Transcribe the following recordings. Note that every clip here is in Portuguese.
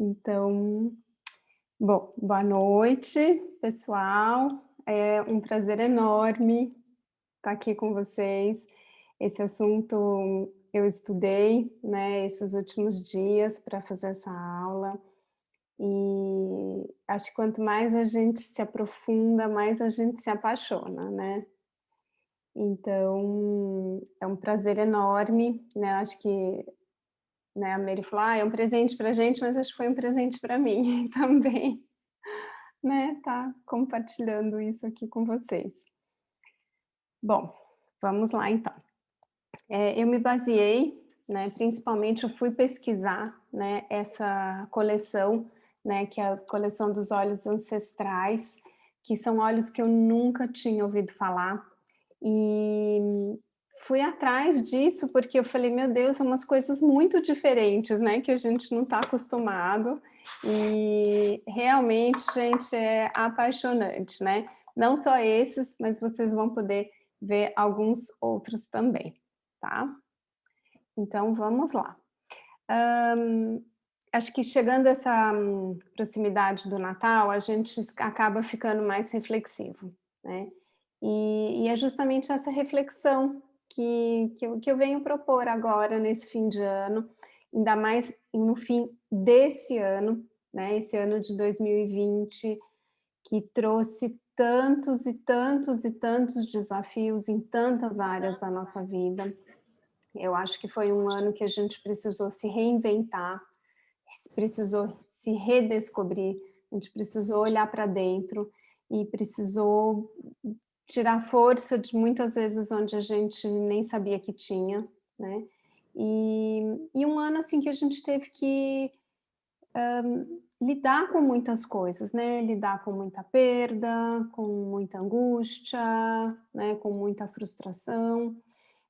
Então, bom, boa noite, pessoal. É um prazer enorme estar aqui com vocês. Esse assunto eu estudei, né, esses últimos dias para fazer essa aula, e acho que quanto mais a gente se aprofunda, mais a gente se apaixona, né. Então, é um prazer enorme, né, acho que, né, a Mary falou: "Ah, é um presente pra gente", mas acho que foi um presente para mim também. Né, tá compartilhando isso aqui com vocês. Bom, vamos lá então. Eu me baseei, né, principalmente eu fui pesquisar, né, essa coleção, né, que é a coleção dos óleos ancestrais, que são óleos que eu nunca tinha ouvido falar, e fui atrás disso, porque eu falei: "Meu Deus, são umas coisas muito diferentes, né, que a gente não está acostumado", e realmente, gente, é apaixonante, né. Não só esses, mas vocês vão poder ver alguns outros também, tá? Então vamos lá. Hã, acho que chegando essa proximidade do Natal, a gente acaba ficando mais reflexivo, né. E é justamente essa reflexão que eu venho propor agora nesse fim de ano, ainda mais no fim desse ano, né, esse ano de 2020, que trouxe tantos e tantos e tantos desafios em tantas áreas da nossa vida. Eu acho que foi um ano que a gente precisou se reinventar, precisou se redescobrir, a gente precisou olhar para dentro e precisou tirar força de muitas vezes onde a gente nem sabia que tinha, né. E um ano, assim, que a gente teve que lidar com muitas coisas, né, lidar com muita perda, com muita angústia, né, com muita frustração.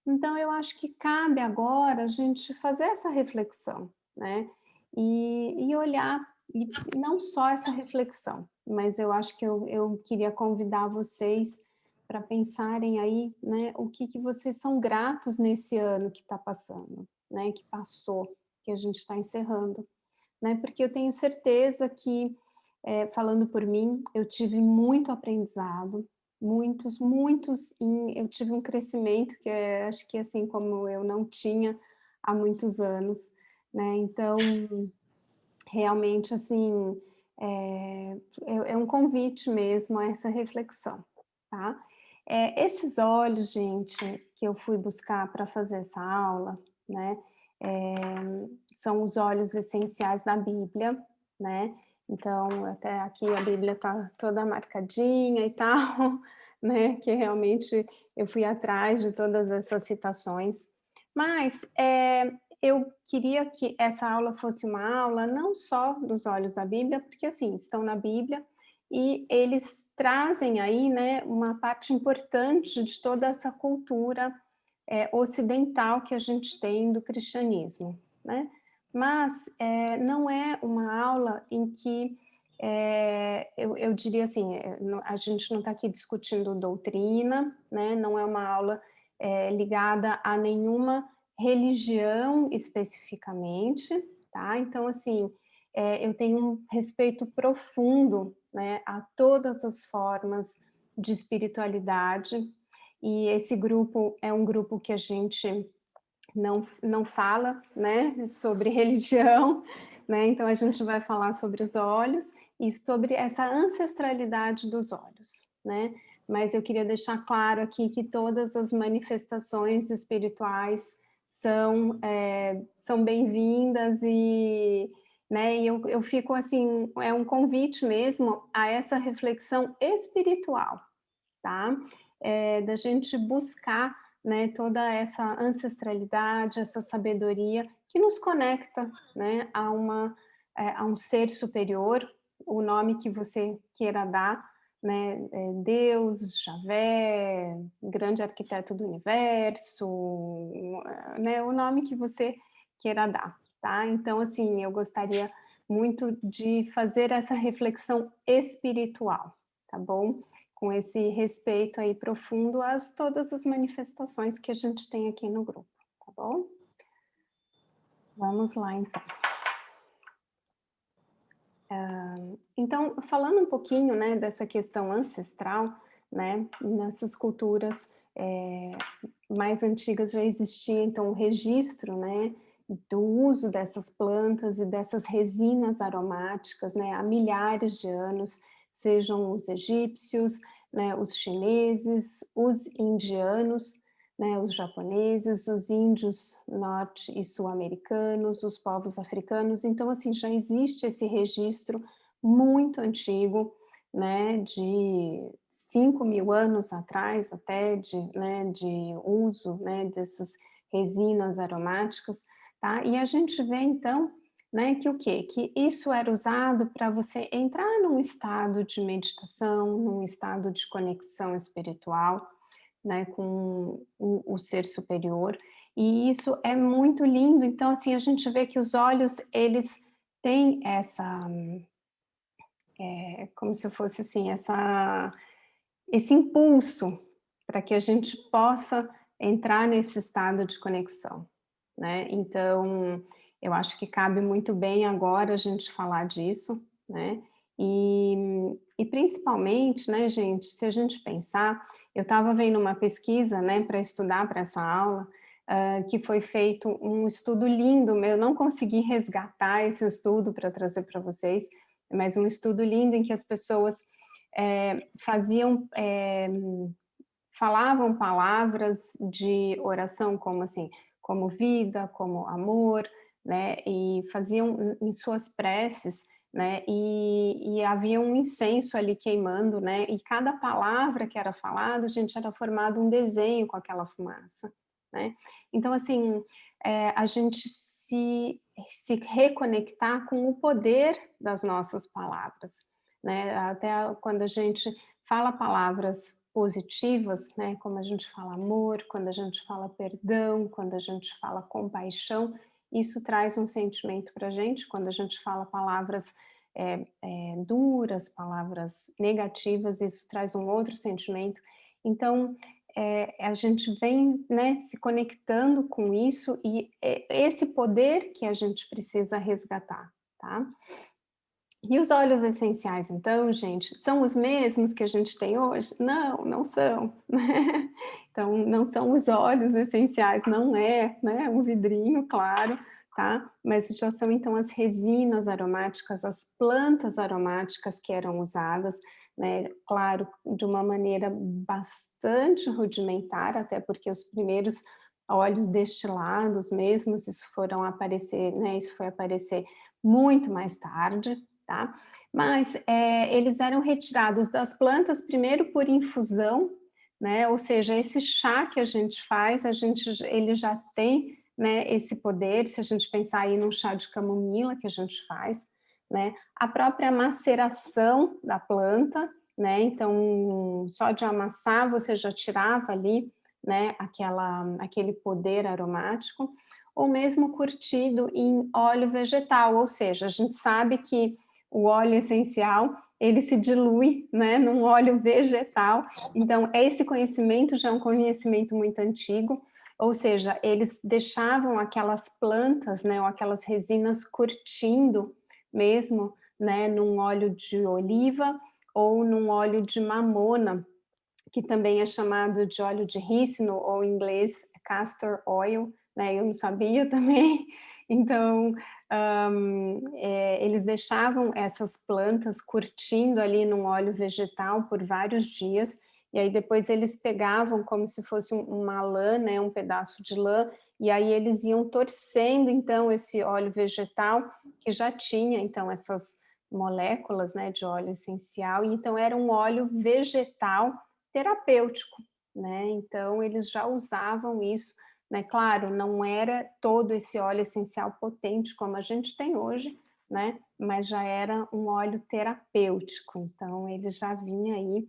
Então eu acho que cabe agora a gente fazer essa reflexão, né, e olhar, e não só essa reflexão, mas eu acho que eu queria convidar vocês para pensarem aí, né, o que vocês são gratos nesse ano que está passando, né, que passou, que a gente está encerrando, né, porque eu tenho certeza que, falando por mim, eu tive muito aprendizado, muitos, muitos, e eu tive um crescimento que acho que assim como eu não tinha há muitos anos, né, então realmente assim, é um convite mesmo a essa reflexão, tá. Esses olhos, gente, que eu fui buscar para fazer essa aula, né, são os óleos essenciais da Bíblia, né, então até aqui a Bíblia está toda marcadinha e tal, né, que realmente eu fui atrás de todas essas citações, mas, eu queria que essa aula fosse uma aula não só dos olhos da Bíblia, porque assim, estão na Bíblia e eles trazem aí, né, uma parte importante de toda essa cultura ocidental que a gente tem do cristianismo, né. Mas, não é uma aula em que, eu diria assim, a gente não está aqui discutindo doutrina, né, não é uma aula, ligada a nenhuma religião especificamente, tá. Então assim, eu tenho um respeito profundo, né, a todas as formas de espiritualidade, e esse grupo é um grupo que a gente não fala, né, sobre religião, né, então a gente vai falar sobre os olhos e sobre essa ancestralidade dos olhos, né. Mas eu queria deixar claro aqui que todas as manifestações espirituais são bem-vindas e, né, e eu fico assim, é um convite mesmo a essa reflexão espiritual, tá? Da gente buscar, né, toda essa ancestralidade, essa sabedoria que nos conecta, né, a um ser superior, o nome que você queira dar, né, Deus, Javé, grande arquiteto do universo, né, o nome que você queira dar, tá? Então, assim, eu gostaria muito de fazer essa reflexão espiritual, tá bom? Com esse respeito aí profundo às todas as manifestações que a gente tem aqui no grupo, tá bom? Vamos lá então. Então, falando um pouquinho, né, dessa questão ancestral, né, nessas culturas mais antigas já existia, então, o registro, né, do uso dessas plantas e dessas resinas aromáticas, né, há milhares de anos, sejam os egípcios, né, os chineses, os indianos, né, os japoneses, os índios norte e sul-americanos, os povos africanos. Então, assim, já existe esse registro muito antigo, né, de 5.000 anos atrás até de uso, né, dessas resinas aromáticas, tá? E a gente vê então, né, que o quê? Que isso era usado para você entrar num estado de meditação, num estado de conexão espiritual, né, com o ser superior, e isso é muito lindo. Então, assim, a gente vê que os olhos, eles têm essa, como se fosse assim, esse impulso para que a gente possa entrar nesse estado de conexão, né. Então, eu acho que cabe muito bem agora a gente falar disso, né, e principalmente, né, gente, se a gente pensar, eu estava vendo uma pesquisa, né, para estudar para essa aula, que foi feito um estudo lindo, eu não consegui resgatar esse estudo para trazer para vocês, mas um estudo lindo em que as pessoas faziam, falavam palavras de oração como assim, como vida, como amor, né, e faziam em suas preces, né, e havia um incenso ali queimando, né, e cada palavra que era falada, gente, era formado um desenho com aquela fumaça, né. Então assim, a gente se reconectar com o poder das nossas palavras, né, até quando a gente fala palavras positivas, né, como a gente fala amor, quando a gente fala perdão, quando a gente fala compaixão, isso traz um sentimento para a gente. Quando a gente fala palavras duras, palavras negativas, isso traz um outro sentimento. Então, a gente vem, né, se conectando com isso e é esse poder que a gente precisa resgatar, tá? E os óleos essenciais então, gente, são os mesmos que a gente tem hoje? Não, não são, né. Então, não são os óleos essenciais, não é, né, um vidrinho, claro, tá, mas já são então as resinas aromáticas, as plantas aromáticas que eram usadas, né, claro, de uma maneira bastante rudimentar, até porque os primeiros óleos destilados mesmos, isso foram aparecer, né, isso foi aparecer muito mais tarde, tá? Mas eles eram retirados das plantas primeiro por infusão, né? Ou seja, esse chá que a gente faz, ele já tem, né, esse poder, se a gente pensar aí num chá de camomila que a gente faz, né? A própria maceração da planta, né? Então, só de amassar você já tirava ali, né, aquele poder aromático, ou mesmo curtido em óleo vegetal, ou seja, a gente sabe que o óleo essencial, ele se dilui, né, num óleo vegetal. Então, esse conhecimento já é um conhecimento muito antigo, ou seja, eles deixavam aquelas plantas, né, ou aquelas resinas curtindo mesmo, né, num óleo de oliva ou num óleo de mamona, que também é chamado de óleo de rícino, ou em inglês castor oil, né, eu não sabia também. Então, eles deixavam essas plantas curtindo ali num óleo vegetal por vários dias, e aí depois eles pegavam como se fosse uma lã, né, um pedaço de lã, e aí eles iam torcendo então esse óleo vegetal, que já tinha então essas moléculas, né, de óleo essencial, e então era um óleo vegetal terapêutico, né, então eles já usavam isso, né, claro, não era todo esse óleo essencial potente como a gente tem hoje, né, mas já era um óleo terapêutico, então ele já vinha aí,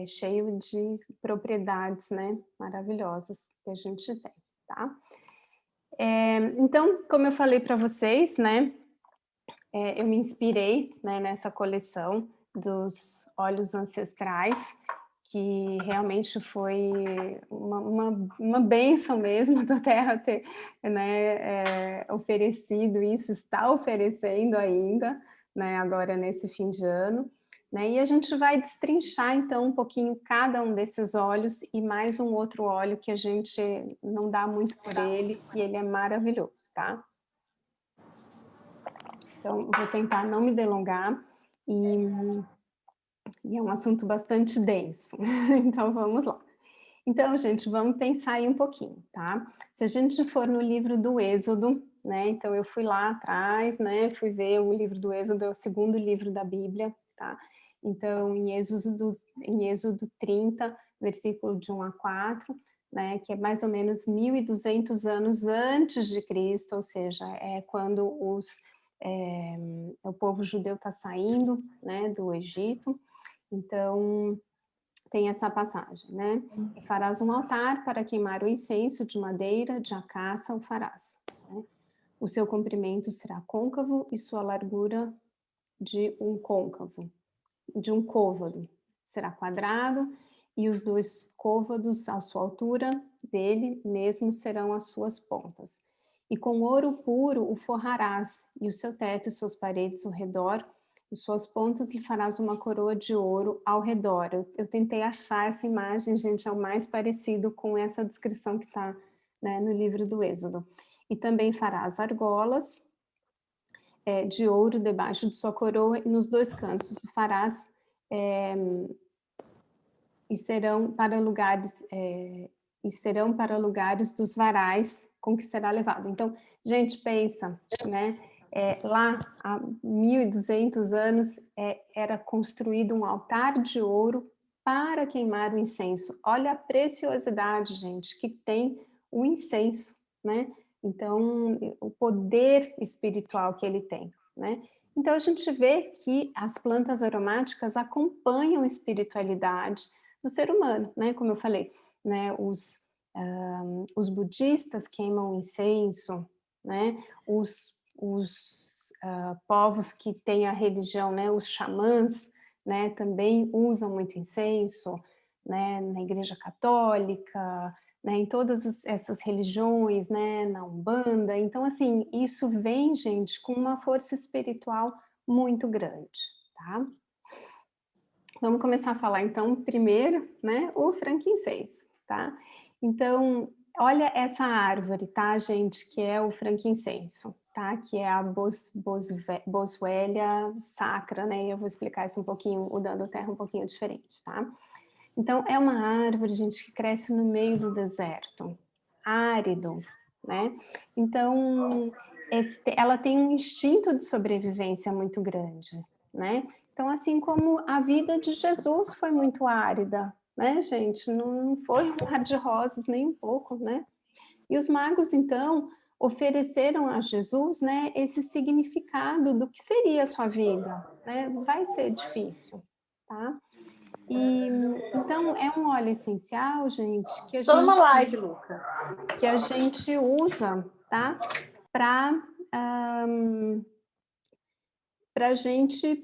cheio de propriedades, né, maravilhosas que a gente tem, tá. Então, como eu falei para vocês, né, eu me inspirei, né, nessa coleção dos óleos ancestrais, que realmente foi uma bênção mesmo da Terra ter, né, oferecido isso, está oferecendo ainda, né, agora nesse fim de ano, né, e a gente vai destrinchar então um pouquinho cada um desses óleos e mais um outro óleo que a gente não dá muito por ele e ele é maravilhoso, tá? Então, vou tentar não me delongar e é um assunto bastante denso, então vamos lá. Então, gente, vamos pensar aí um pouquinho, tá? Se a gente for no livro do Êxodo, né? Então eu fui lá atrás, né? Fui ver o livro do Êxodo, é o segundo livro da Bíblia, tá? Então, em Êxodo 30, versículo de 1 a 4, né? Que é mais ou menos 1.200 anos antes de Cristo, ou seja, é quando o povo judeu está saindo, né? Do Egito. Então, tem essa passagem, né? E farás um altar para queimar o incenso de madeira, de acácia o farás. Né? O seu comprimento será côncavo e sua largura de um côvado. Será quadrado e os 2 côvados à sua altura dele mesmo serão as suas pontas. E com ouro puro o forrarás, e o seu teto e suas paredes ao redor, e suas pontas lhe farás uma coroa de ouro ao redor. Eu tentei achar essa imagem, gente, é o mais parecido com essa descrição que está, né, no livro do Êxodo. E também farás argolas de ouro debaixo de sua coroa, e nos 2 cantos o farás, e serão para lugares dos varais com que será levado. Então, gente, pensa, né? Lá há 1.200 anos era construído um altar de ouro para queimar o incenso. Olha a preciosidade, gente, que tem o incenso, né? Então, o poder espiritual que ele tem, né? Então, a gente vê que as plantas aromáticas acompanham a espiritualidade do ser humano, né? Como eu falei, né? Os budistas queimam incenso, né? Povos que têm a religião, né? Os xamãs, né? Também usam muito incenso, né? Na Igreja Católica, né? Em todas essas religiões, né? Na Umbanda. Então, assim, isso vem, gente, com uma força espiritual muito grande, tá? Vamos começar a falar, então, primeiro, né, o frankincense, tá? Então, olha essa árvore, tá, gente, que é o frankincenso, tá? Que é a Boswellia sacra, né? Eu vou explicar isso um pouquinho, o dando terra um pouquinho diferente, tá? Então, é uma árvore, gente, que cresce no meio do deserto, árido, né? Então, ela tem um instinto de sobrevivência muito grande, né? Então, assim como a vida de Jesus foi muito árida, né, gente? Não foi um mar de rosas nem um pouco, né? E os magos, então, ofereceram a Jesus, né, esse significado do que seria a sua vida, né? Vai ser difícil, tá? E então é um óleo essencial, gente, Tô numa live, Luca. que a gente usa, tá? Para a gente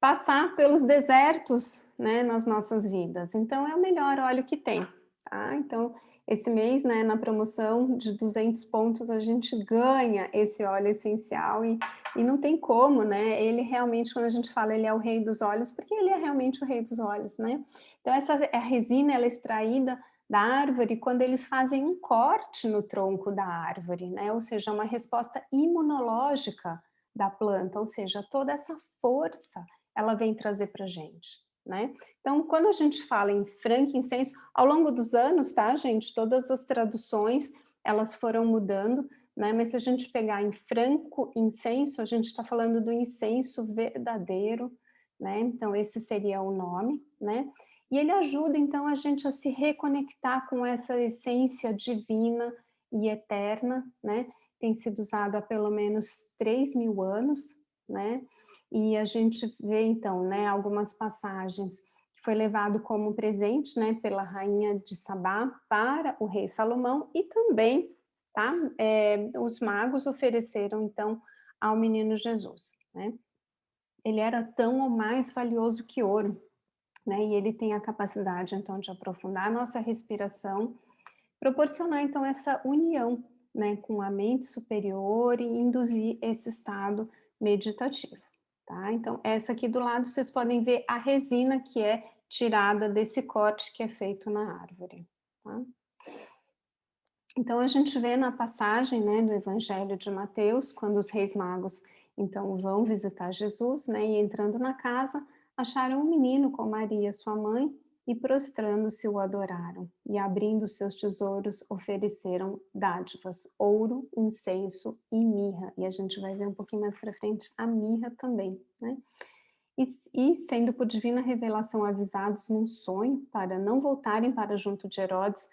passar pelos desertos, né, nas nossas vidas. Então é o melhor óleo que tem, tá? Então esse mês, né, na promoção de 200 pontos, a gente ganha esse óleo essencial e não tem como, né? Ele realmente, quando a gente fala ele é o rei dos óleos, porque ele é realmente o rei dos óleos, né? Então a resina, ela é extraída da árvore quando eles fazem um corte no tronco da árvore, né? Ou seja, uma resposta imunológica da planta, ou seja, toda essa força ela vem trazer para a gente, né? Então, quando a gente fala em frankincenso, ao longo dos anos, tá, gente, todas as traduções, elas foram mudando, né? Mas se a gente pegar em franco-incenso, a gente está falando do incenso verdadeiro, né? Então, esse seria o nome, né? E ele ajuda, então, a gente a se reconectar com essa essência divina e eterna, né? Tem sido usado há pelo menos 3.000 anos, né? E a gente vê, então, né, algumas passagens que foi levado como presente, né, pela rainha de Sabá para o rei Salomão e também, tá? Os magos ofereceram, então, ao menino Jesus, né? Ele era tão ou mais valioso que ouro, né? E ele tem a capacidade, então, de aprofundar a nossa respiração, proporcionar, então, essa união, né, com a mente superior e induzir esse estado meditativo, tá? Então, essa aqui do lado, vocês podem ver a resina que é tirada desse corte que é feito na árvore, tá? Então, a gente vê na passagem, né, do Evangelho de Mateus, quando os reis magos, então, vão visitar Jesus, né, e entrando na casa, acharam um menino com Maria, sua mãe, e prostrando-se o adoraram, e abrindo seus tesouros, ofereceram dádivas, ouro, incenso e mirra, e a gente vai ver um pouquinho mais para frente a mirra também, né? E sendo por divina revelação avisados num sonho, para não voltarem para junto de Herodes,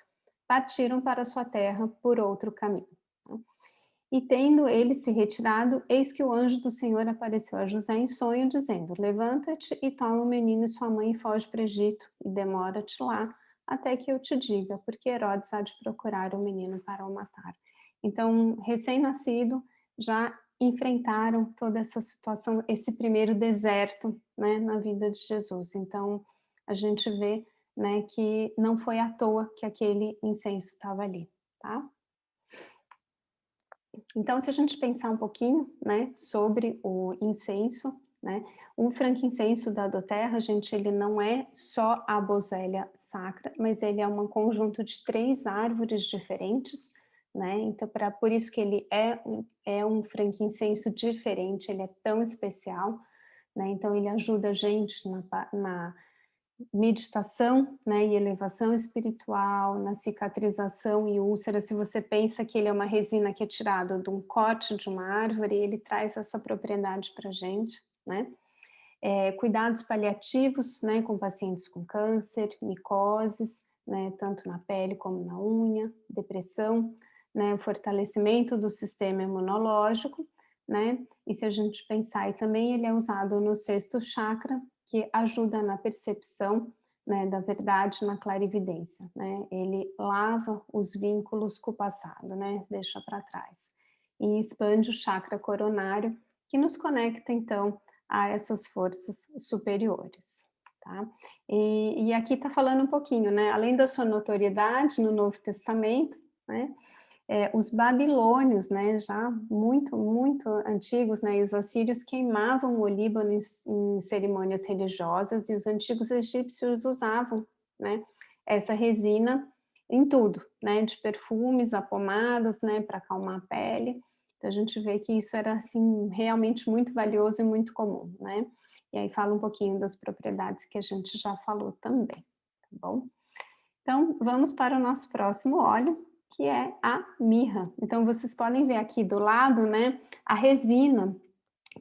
partiram para sua terra por outro caminho. Né? E tendo ele se retirado, eis que o anjo do Senhor apareceu a José em sonho, dizendo: levanta-te e toma o menino e sua mãe e foge para o Egito, e demora-te lá, até que eu te diga, porque Herodes há de procurar o menino para o matar. Então, recém-nascido, já enfrentaram toda essa situação, esse primeiro deserto, né, na vida de Jesus. Então, a gente vê, né, que não foi à toa que aquele incenso estava ali, tá? Então, se a gente pensar um pouquinho, né, sobre o incenso, né, o frankincenso da doTERRA, gente, ele não é só a boswellia sacra, mas ele é um conjunto de 3 árvores diferentes, né, então por isso que ele é um frankincenso diferente, ele é tão especial, né, então ele ajuda a gente na meditação, né, e elevação espiritual, na cicatrização e úlcera. Se você pensa que ele é uma resina que é tirada de um corte de uma árvore, ele traz essa propriedade para a gente, né? Cuidados paliativos, né, com pacientes com câncer, micoses, né, tanto na pele como na unha, depressão, né, fortalecimento do sistema imunológico, né, e se a gente pensar, e também ele é usado no sexto chakra, que ajuda na percepção, né, da verdade, na clarividência, né, ele lava os vínculos com o passado, né, deixa para trás, e expande o chakra coronário, que nos conecta, então, a essas forças superiores, tá? E aqui está falando um pouquinho, né, além da sua notoriedade no Novo Testamento, né, os babilônios, né, já muito antigos, né, e os assírios queimavam o Líbano em cerimônias religiosas, e os antigos egípcios usavam, né, essa resina em tudo, né, de perfumes a pomadas, né, para acalmar a pele. Então a gente vê que isso era, assim, realmente muito valioso e muito comum, né. E aí fala um pouquinho das propriedades que a gente já falou também, tá bom? Então, vamos para o nosso próximo óleo, que é a mirra. Então, vocês podem ver aqui do lado, né, a resina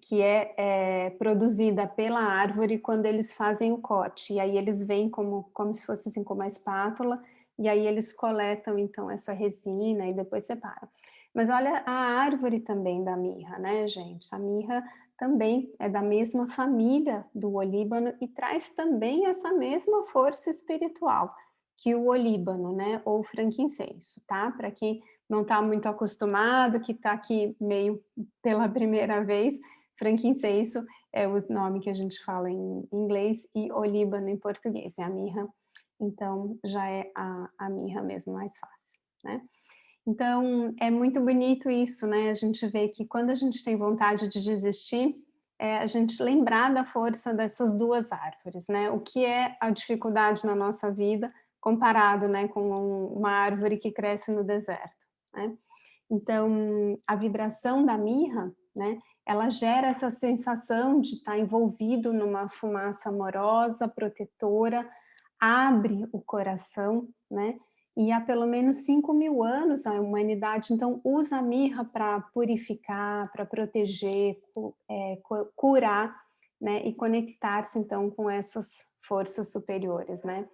que é produzida pela árvore quando eles fazem o corte. E aí eles vêm como se fosse assim, com uma espátula, e aí eles coletam, então, essa resina e depois separam. Mas olha a árvore também da mirra, né, gente? A mirra também é da mesma família do olíbano e traz também essa mesma força espiritual que o olíbano, né, ou frankincenso, tá? Para quem não está muito acostumado, que está aqui meio pela primeira vez, frankincenso é o nome que a gente fala em inglês e olíbano em português, é a mirra, então já é a mirra mesmo mais fácil, né? Então é muito bonito isso, né? A gente vê que quando a gente tem vontade de desistir, a gente lembrar da força dessas duas árvores, né? O que é a dificuldade na nossa vida comparado, né, com uma árvore que cresce no deserto, né? Então, a vibração da mirra, né, ela gera essa sensação de estar envolvido numa fumaça amorosa, protetora, abre o coração, né, e há pelo menos 5.000 anos a humanidade, então, usa a mirra para purificar, para proteger, curar, né, e conectar-se, então, com essas forças superiores, né.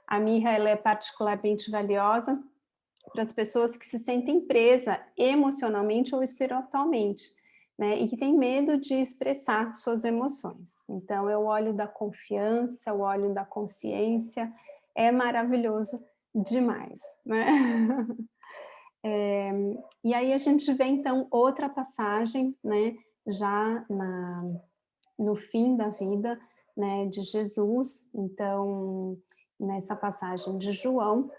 A mirra, ela é particularmente valiosa para as pessoas que se sentem presas emocionalmente ou espiritualmente, né, e que têm medo de expressar suas emoções. Então, é o óleo da confiança, o óleo da consciência, é maravilhoso demais, né? E aí a gente vê então outra passagem, né, já no fim da vida, né, de Jesus, então, nessa passagem de João,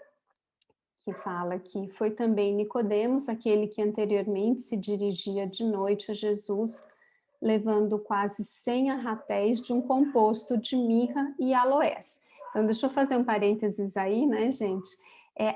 que fala que foi também Nicodemos, aquele que anteriormente se dirigia de noite a Jesus, levando quase 100 arratéis de um composto de mirra e aloés. Então, deixa eu fazer um parênteses aí, né, gente?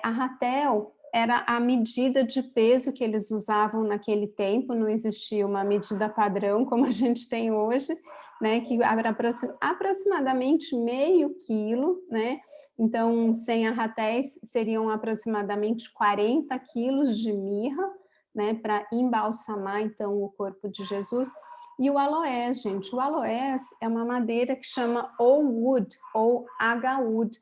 Arratel era a medida de peso que eles usavam naquele tempo, não existia uma medida padrão como a gente tem hoje, né, que era aproximadamente meio quilo, né, então 100 arratéis seriam aproximadamente 40 quilos de mirra, né, para embalsamar então o corpo de Jesus. E o aloés, gente, o aloés é uma madeira que chama wood ou agar-wood.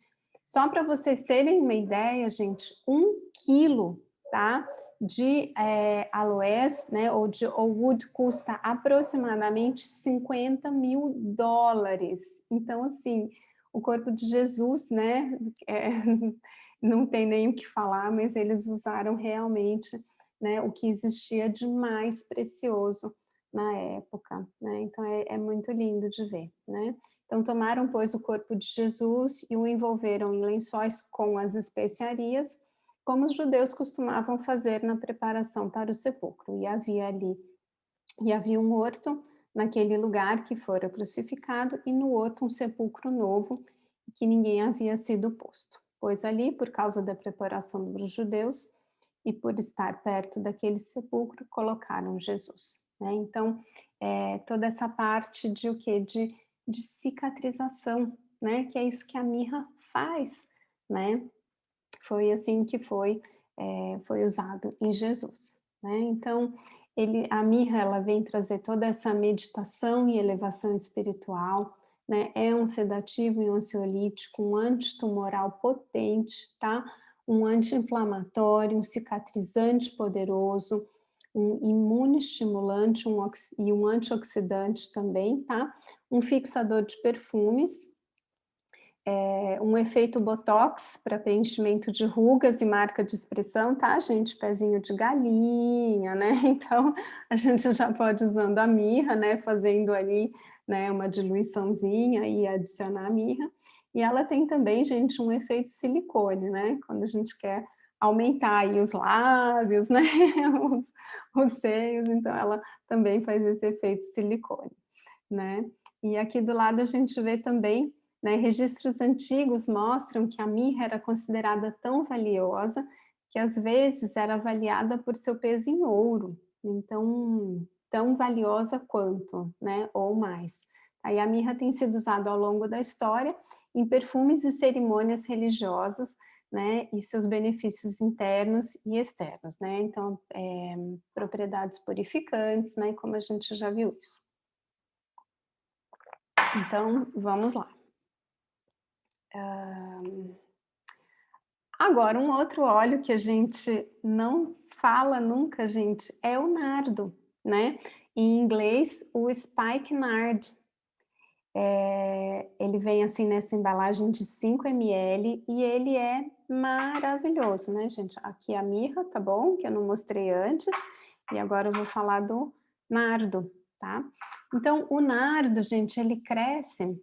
Só para vocês terem uma ideia, gente, 1 quilo, tá, de aloés, né, ou de wood custa aproximadamente $50.000. Então, assim, o corpo de Jesus, né, não tem nem o que falar, mas eles usaram realmente, né, o que existia de mais precioso na época, né, então é muito lindo de ver, né. Então tomaram, pois, o corpo de Jesus e o envolveram em lençóis com as especiarias, como os judeus costumavam fazer na preparação para o sepulcro, e havia um horto naquele lugar que fora crucificado, e no horto um sepulcro novo, que ninguém havia sido posto, pois ali, por causa da preparação dos judeus, e por estar perto daquele sepulcro, colocaram Jesus, né? Então, toda essa parte de o quê? De cicatrização, né? Que é isso que a mirra faz, né? Foi assim que foi usado em Jesus, né? Então, a mirra, ela vem trazer toda essa meditação e elevação espiritual, né? É um sedativo e um ansiolítico, um antitumoral potente, tá? Um anti-inflamatório, um cicatrizante poderoso, um imunoestimulante e um antioxidante também, tá? Um fixador de perfumes, um efeito botox para preenchimento de rugas e marca de expressão, tá, gente? Pezinho de galinha, né? Então, a gente já pode usando a mirra, né? Fazendo ali, né, uma diluiçãozinha e adicionar a mirra. E ela tem também, gente, um efeito silicone, né? Quando a gente quer aumentar aí os lábios, né? Os, os seios, então ela também faz esse efeito silicone, né? E aqui do lado a gente vê também, né, registros antigos mostram que a mirra era considerada tão valiosa que às vezes era avaliada por seu peso em ouro, então tão valiosa quanto, né, ou mais. Aí a mirra tem sido usada ao longo da história em perfumes e cerimônias religiosas, né, e seus benefícios internos e externos, né, então propriedades purificantes, né, como a gente já viu isso. Então, vamos lá. Agora, um outro óleo que a gente não fala nunca, gente, é o nardo, né? Em inglês, o spikenard. Ele vem assim nessa embalagem de 5 ml e ele é maravilhoso, né, gente? Aqui a mirra, tá bom? Que eu não mostrei antes. E agora eu vou falar do nardo, tá? Então, o nardo, gente, ele cresce,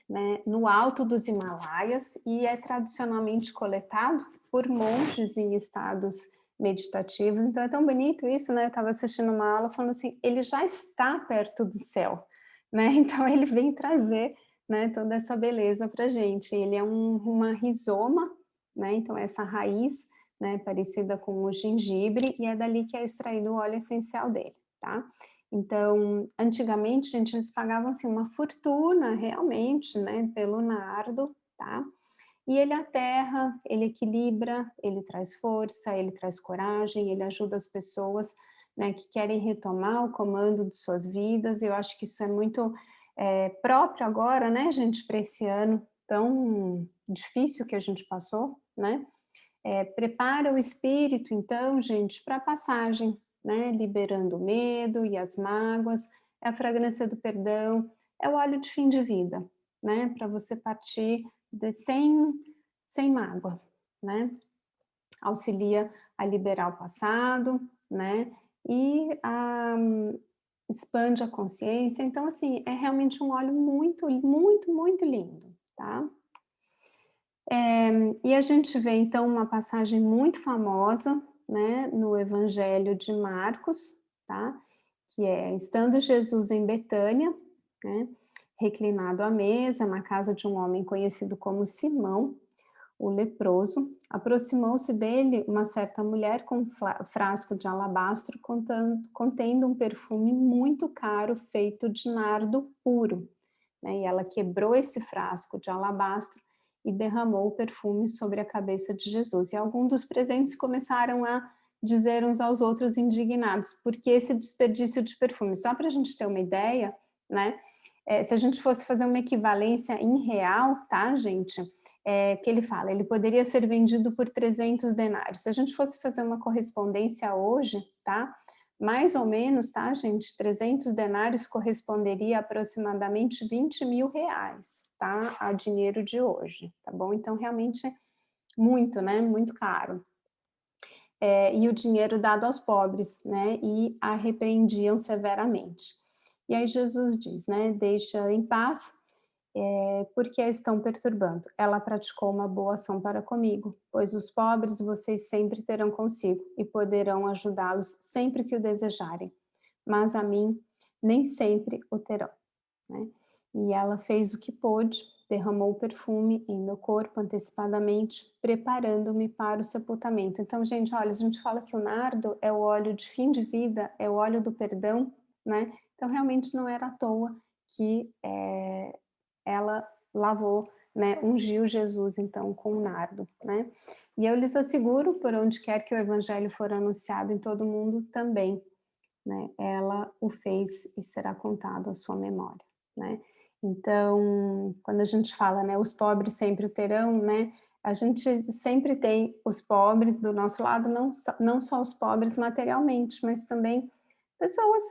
né, no alto dos Himalaias e é tradicionalmente coletado por monges em estados meditativos. Então é tão bonito isso, né? Eu estava assistindo uma aula falando assim, ele já está perto do céu, né? Então ele vem trazer, né, toda essa beleza para gente. Ele é uma rizoma, né? Então essa raiz, né, parecida com o gengibre, e é dali que é extraído o óleo essencial dele, tá? Então, antigamente, gente, eles pagavam assim uma fortuna realmente, né, pelo nardo, tá? E ele aterra, ele equilibra, ele traz força, ele traz coragem, ele ajuda as pessoas, né, que querem retomar o comando de suas vidas. Eu acho que isso é muito próprio agora, né, gente, para esse ano tão difícil que a gente passou, né? Prepara o espírito, então, gente, para a passagem, né? Liberando o medo e as mágoas, é a fragrância do perdão, é o óleo de fim de vida, né? Para você partir sem mágoa, né? Auxilia a liberar o passado, né? E expande a consciência. Então, assim, é realmente um óleo muito, muito, muito lindo, tá? E a gente vê então uma passagem muito famosa, né, no Evangelho de Marcos, tá? que é: estando Jesus em Betânia, né, reclinado à mesa na casa de um homem conhecido como Simão, o leproso, aproximou-se dele uma certa mulher com um frasco de alabastro contendo um perfume muito caro feito de nardo puro, né? E ela quebrou esse frasco de alabastro e derramou o perfume sobre a cabeça de Jesus. E alguns dos presentes começaram a dizer uns aos outros indignados: por que esse desperdício de perfume? Só para a gente ter uma ideia, né? Se a gente fosse fazer uma equivalência em real, tá, gente? Que ele fala, ele poderia ser vendido por 300 denários. Se a gente fosse fazer uma correspondência hoje, tá? Mais ou menos, tá, gente? 300 denários corresponderia a aproximadamente 20 mil reais, tá? A dinheiro de hoje, tá bom? Então, realmente, muito, né? Muito caro. E o dinheiro dado aos pobres, né? E a repreendiam severamente. E aí Jesus diz, né? Deixa em paz, porque a estão perturbando. Ela praticou uma boa ação para comigo, pois os pobres vocês sempre terão consigo e poderão ajudá-los sempre que o desejarem, mas a mim nem sempre o terão, né? E ela fez o que pôde, derramou o perfume em meu corpo antecipadamente, preparando-me para o sepultamento. Então, gente, olha, a gente fala que o nardo é o óleo de fim de vida, é o óleo do perdão, né? Então, realmente não era à toa que ela lavou, né, ungiu Jesus, então, com nardo, né? E eu lhes asseguro, por onde quer que o evangelho for anunciado em todo o mundo também, né, ela o fez e será contado à sua memória, né? Então, quando a gente fala, né, os pobres sempre o terão, né, a gente sempre tem os pobres do nosso lado, não só os pobres materialmente, mas também pessoas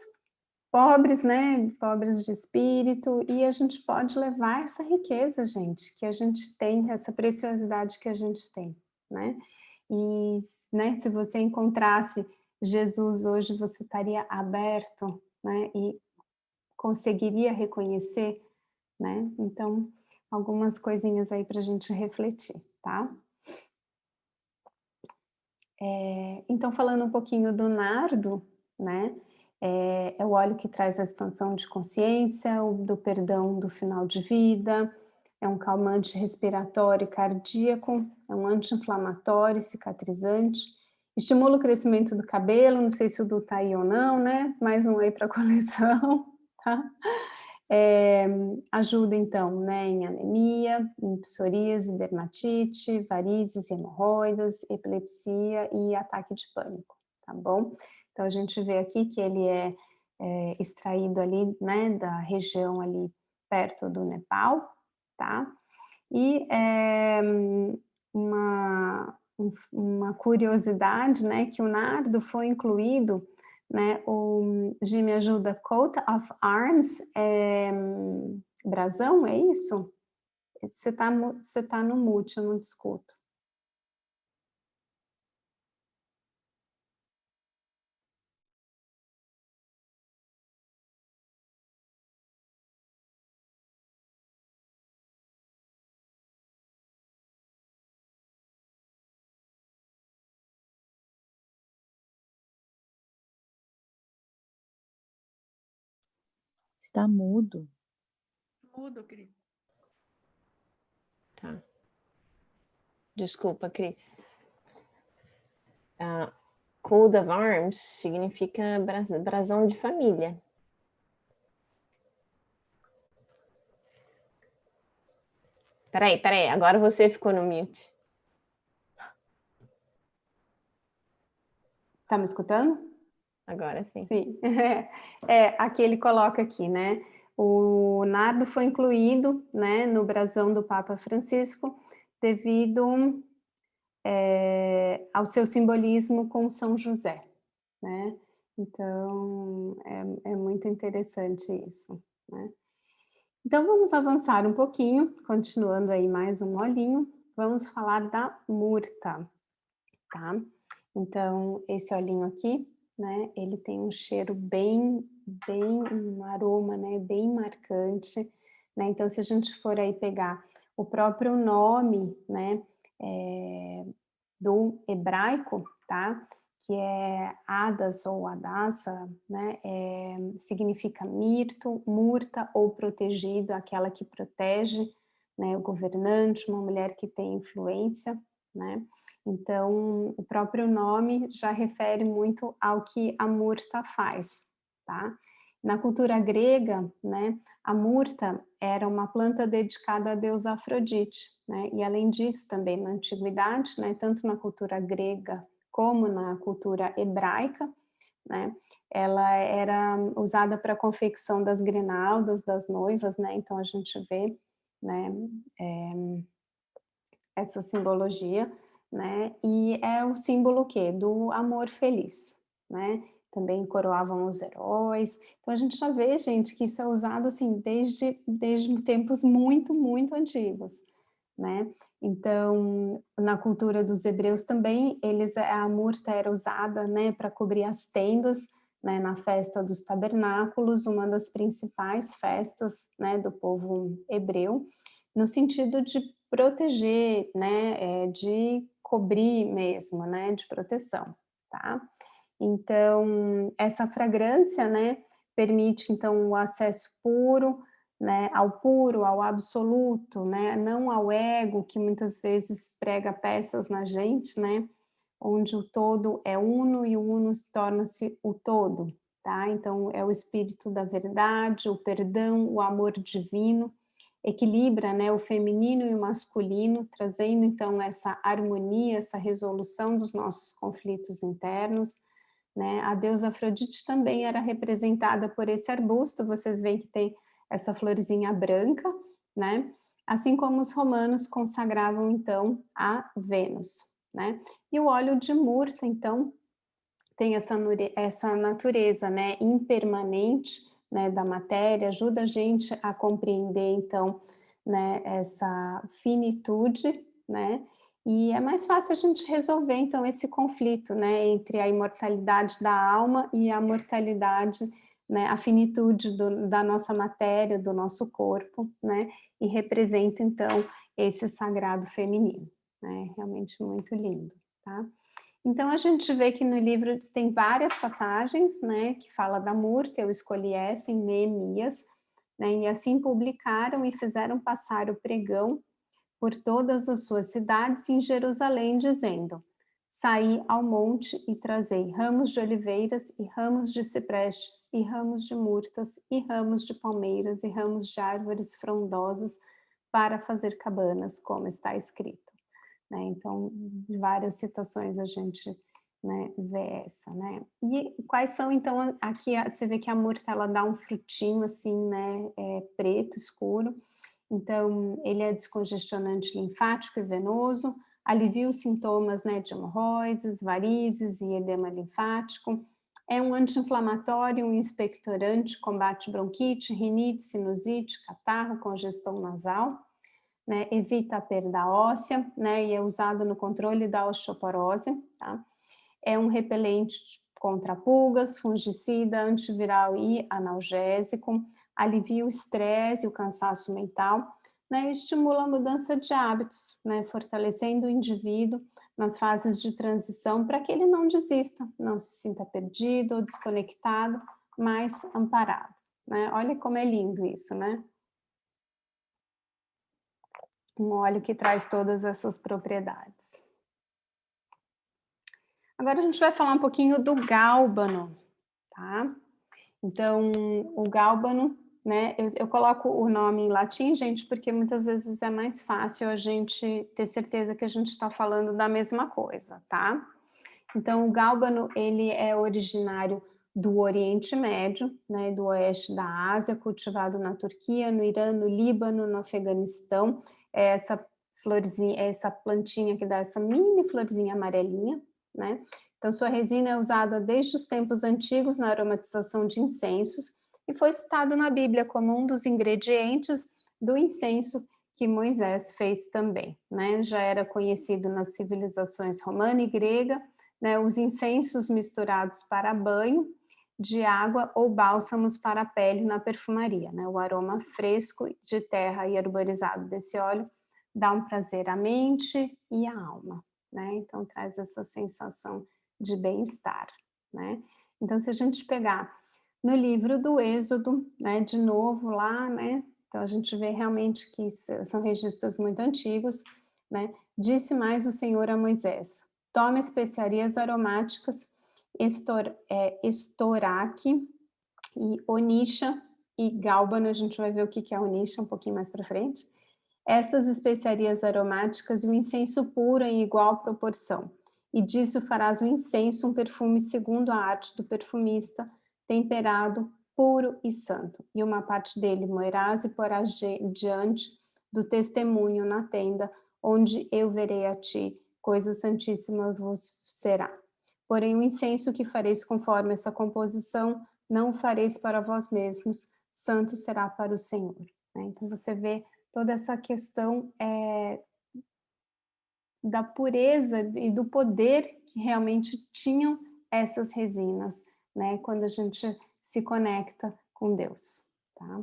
pobres, né, pobres de espírito, e a gente pode levar essa riqueza, gente, que a gente tem, essa preciosidade que a gente tem, né? E, né, se você encontrasse Jesus hoje, você estaria aberto, né, e conseguiria reconhecer, né? Então, algumas coisinhas aí para a gente refletir, tá? Então, falando um pouquinho do nardo, né? É o óleo que traz a expansão de consciência, do perdão do final de vida, é um calmante respiratório e cardíaco, é um anti-inflamatório e cicatrizante, estimula o crescimento do cabelo, não sei se o Du tá aí ou não, né? Mais um aí para a coleção, tá? Ajuda então, né, em anemia, em psoríase, dermatite, varizes, hemorroidas, epilepsia e ataque de pânico, tá bom? Então a gente vê aqui que ele é extraído ali, né, da região ali perto do Nepal, tá? E uma curiosidade, né, que o nardo foi incluído, né, o Gi me ajuda, coat of arms, brasão, é isso? Você tá no mute, eu não te escuto. Está mudo. Mudo, Cris. Tá. Desculpa, Cris. Coat of Arms significa brasão de família. Peraí, agora você ficou no mute. Tá me escutando? Agora sim. Sim. Aqui ele coloca aqui, né? O nardo foi incluído, né, no brasão do Papa Francisco devido ao seu simbolismo com São José, né? Então, é muito interessante isso, né? Então, vamos avançar um pouquinho, continuando aí mais um olhinho, vamos falar da murta, tá? Então, esse olhinho aqui, né, ele tem um cheiro um aroma, né, bem marcante, né? Então, se a gente for aí pegar o próprio nome, né, do hebraico, tá? que é Hadas ou Hadassa, né, significa mirto, murta ou protegido, aquela que protege, né, o governante, uma mulher que tem influência, né? Então, o próprio nome já refere muito ao que a murta faz, tá? Na cultura grega, né, a murta era uma planta dedicada à deusa Afrodite, né? E além disso, também na antiguidade, né, tanto na cultura grega como na cultura hebraica, né, ela era usada para a confecção das grinaldas das noivas, né? Então a gente vê, né, essa simbologia, né? E é o símbolo o quê? Do amor feliz, né? Também coroavam os heróis. Então a gente já vê, gente, que isso é usado assim desde tempos muito, muito antigos, né? Então, na cultura dos hebreus também, a murta era usada, né, para cobrir as tendas, né, na festa dos tabernáculos, uma das principais festas, né, do povo hebreu, no sentido de proteger, né, de cobrir mesmo, né, de proteção, tá? Então, essa fragrância, né, permite então o acesso puro, né, ao puro, ao absoluto, né, não ao ego que muitas vezes prega peças na gente, né, onde o todo é uno e o uno torna-se o todo, tá? Então é o espírito da verdade, o perdão, o amor divino, equilibra, né, o feminino e o masculino, trazendo então essa harmonia, essa resolução dos nossos conflitos internos, né? A deusa Afrodite também era representada por esse arbusto, vocês veem que tem essa florzinha branca, né? Assim como os romanos consagravam então a Vênus, né? E o óleo de murta, então, tem essa natureza, né, impermanente, né, da matéria, ajuda a gente a compreender, então, né, essa finitude, né, e é mais fácil a gente resolver, então, esse conflito, né, entre a imortalidade da alma e a mortalidade, né, a finitude da nossa matéria, do nosso corpo, né, e representa, então, esse sagrado feminino, né, realmente muito lindo, tá? Então a gente vê que no livro tem várias passagens, né, que fala da murta, eu escolhi essa em Neemias, né, e assim publicaram e fizeram passar o pregão por todas as suas cidades em Jerusalém, dizendo: saí ao monte e trazei ramos de oliveiras e ramos de ciprestes e ramos de murtas e ramos de palmeiras e ramos de árvores frondosas para fazer cabanas, como está escrito. Né? Então, de várias citações a gente, né, vê essa, né? E quais são, então, aqui você vê que a murta, ela dá um frutinho assim, né, preto, escuro. Então, ele é descongestionante linfático e venoso, alivia os sintomas, né, de hemorroides, varizes e edema linfático. É um anti-inflamatório, um expectorante, combate bronquite, rinite, sinusite, catarro, congestão nasal. Né, evita a perda óssea, né, e é usado no controle da osteoporose, tá? É um repelente contra pulgas, fungicida, antiviral e analgésico, alivia o estresse e o cansaço mental, né, e estimula a mudança de hábitos, né, fortalecendo o indivíduo nas fases de transição para que ele não desista, não se sinta perdido ou desconectado, mas amparado, né? Olha como é lindo isso, né? Um óleo que traz todas essas propriedades. Agora a gente vai falar um pouquinho do gálbano, tá? Então, o gálbano, né, eu coloco o nome em latim, gente, porque muitas vezes é mais fácil a gente ter certeza que a gente está falando da mesma coisa, tá? Então, o gálbano, ele é originário do Oriente Médio, né, do oeste da Ásia, cultivado na Turquia, no Irã, no Líbano, no Afeganistão. É essa florzinha, é essa plantinha que dá essa mini florzinha amarelinha, né? Então, sua resina é usada desde os tempos antigos na aromatização de incensos e foi citado na Bíblia como um dos ingredientes do incenso que Moisés fez também, né? Já era conhecido nas civilizações romana e grega, né, os incensos misturados para banho de água ou bálsamos para a pele na perfumaria, né? O aroma fresco de terra e arborizado desse óleo dá um prazer à mente e à alma, né? Então traz essa sensação de bem-estar, né? Então, se a gente pegar no livro do Êxodo, né, de novo lá, né, então a gente vê realmente que são registros muito antigos, né? Disse mais o Senhor a Moisés: tome especiarias aromáticas, estoraque e onisha e gálbano, a gente vai ver o que é onisha um pouquinho mais para frente. Estas especiarias aromáticas e o incenso puro em igual proporção. E disso farás o incenso, um perfume segundo a arte do perfumista, temperado, puro e santo. E uma parte dele moerás e porás diante do testemunho na tenda, onde eu verei a ti, coisa santíssima vos será. Porém, o incenso que fareis conforme essa composição, não o fareis para vós mesmos, santo será para o Senhor. Então, você vê toda essa questão da pureza e do poder que realmente tinham essas resinas, né, quando a gente se conecta com Deus, tá?